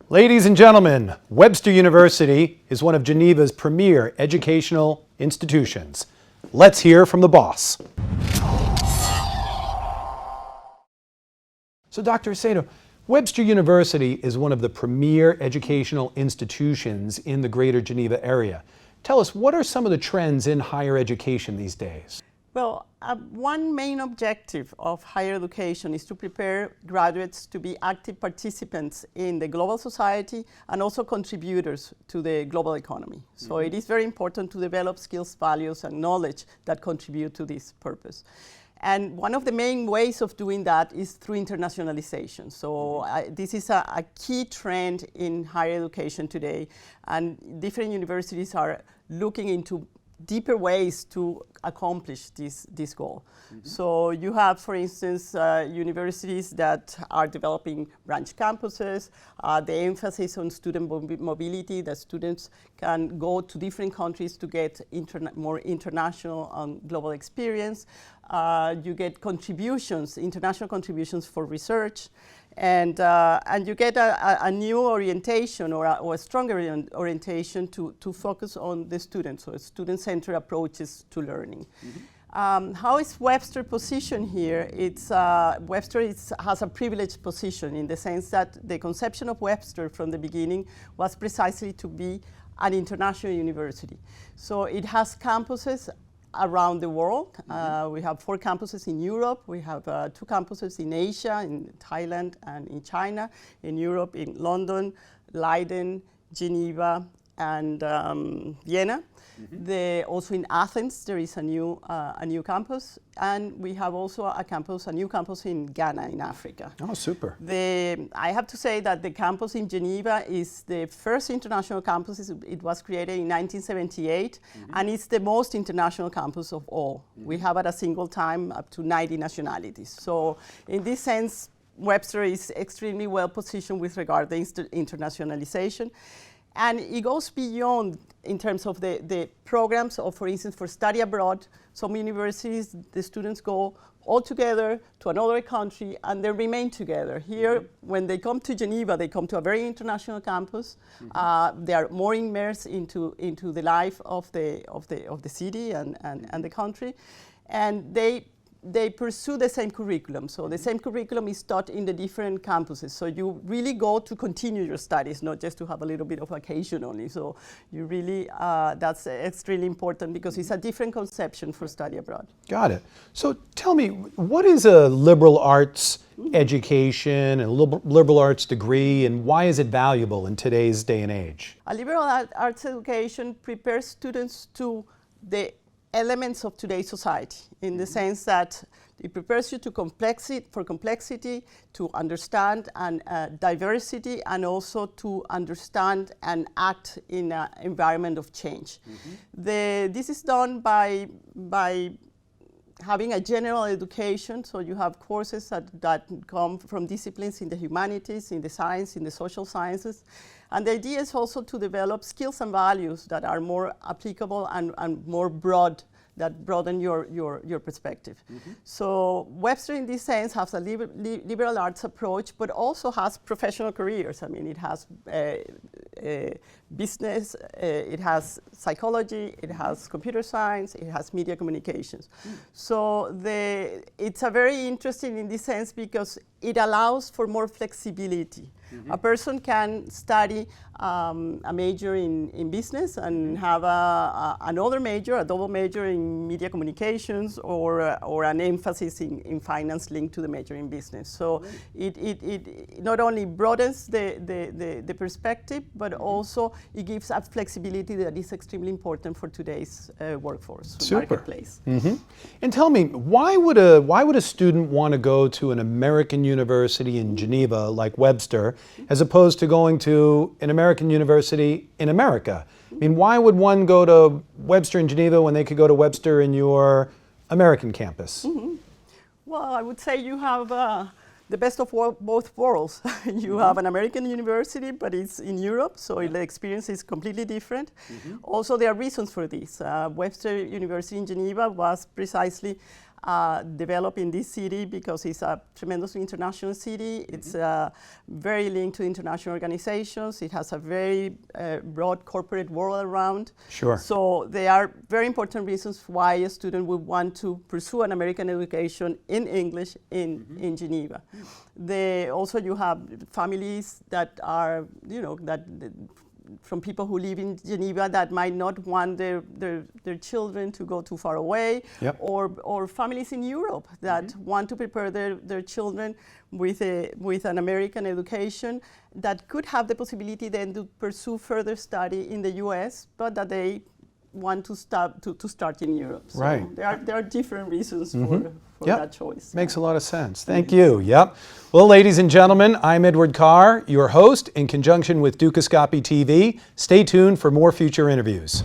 Ladies and gentlemen, Webster University is one of Geneva's premier educational institutions. Let's hear from the boss. So Dr. Acedo, Webster University is one of the premier educational institutions in the greater Geneva area. Tell us, what are some of the trends in higher education these days? Well, one main objective of higher education is to prepare graduates to be active participants in the global society and also contributors to the global economy. So it is very important to develop skills, values, and knowledge that contribute to this purpose. And one of the main ways of doing that is through internationalization. So this is a key trend in higher education today, and different universities are looking into deeper ways to accomplish this goal. So you have, for instance, universities that are developing branch campuses, the emphasis on student mobility, that students can go to different countries to get more international and global experience. You get contributions, international contributions for research, and you get a new orientation or a stronger orientation to focus on the student, so student-centered approaches to learning. How is Webster positioned here? Webster has a privileged position in the sense that the conception of Webster from the beginning was precisely to be an international university. So it has campuses around the world. We have 4 campuses in Europe. We have 2 campuses in Asia, in Thailand and in China. In Europe, in London, Leiden, Geneva, and Vienna. Also in Athens, there is a new campus, and we have also a new campus in Ghana, in Africa. Oh, super. I have to say that the campus in Geneva is the first international campus. It was created in 1978, and it's the most international campus of all. We have at a single time up to 90 nationalities. So in this sense, Webster is extremely well positioned with regard to internationalization. And it goes beyond in terms of the programs, or for instance, for study abroad. Some universities, the students go all together to another country and they remain together. Here, when they come to Geneva, they come to a very international campus. They are more immersed into the life of the city and the country. And they pursue the same curriculum. So the same curriculum is taught in the different campuses. So you really go to continue your studies, not just to have a little bit of vacation only. So you really, that's extremely important because it's a different conception for study abroad. Got it. So tell me, what is a liberal arts education and a liberal arts degree, and why is it valuable in today's day and age? A liberal arts education prepares students to the elements of today's society, in the sense that it prepares you for complexity, to understand and diversity, and also to understand and act in an environment of change. This is done by having a general education, so you have courses that come from disciplines in the humanities, in the science, in the social sciences. And the idea is also to develop skills and values that are more applicable and more broad, that broaden your perspective. So Webster in this sense has a liberal arts approach, but also has professional careers. I mean, it has business, it has psychology, it has computer science, it has media communications. So it's a very interesting in this sense because it allows for more flexibility. A person can study a major in business and have another major, a double major in media communications, or an emphasis in finance linked to the major in business. So it not only broadens the perspective, but also it gives a flexibility that is extremely important for today's workforce marketplace. And tell me, why would a student want to go to an American university in Geneva like Webster, as opposed to going to an American university in America? I mean, why would one go to Webster in Geneva when they could go to Webster in your American campus? Well, I would say you have the best of both worlds. You have an American university, but it's in Europe, so the experience is completely different. Also, there are reasons for this. Webster University in Geneva was precisely develop in this city because it's a tremendously international city. It's very linked to international organizations. It has a very broad corporate world around. Sure. So there are very important reasons why a student would want to pursue an American education in English in Geneva. Also you have families that are, from people who live in Geneva that might not want their children to go too far away, yep. or families in Europe that want to prepare their children with an American education that could have the possibility then to pursue further study in the US, but that they want to start in Europe. So right. There are different reasons for yep. that choice. Makes a lot of sense. Thank you. Yep. Well, ladies and gentlemen, I'm Edward Carr, your host, in conjunction with Dukascopy TV. Stay tuned for more future interviews.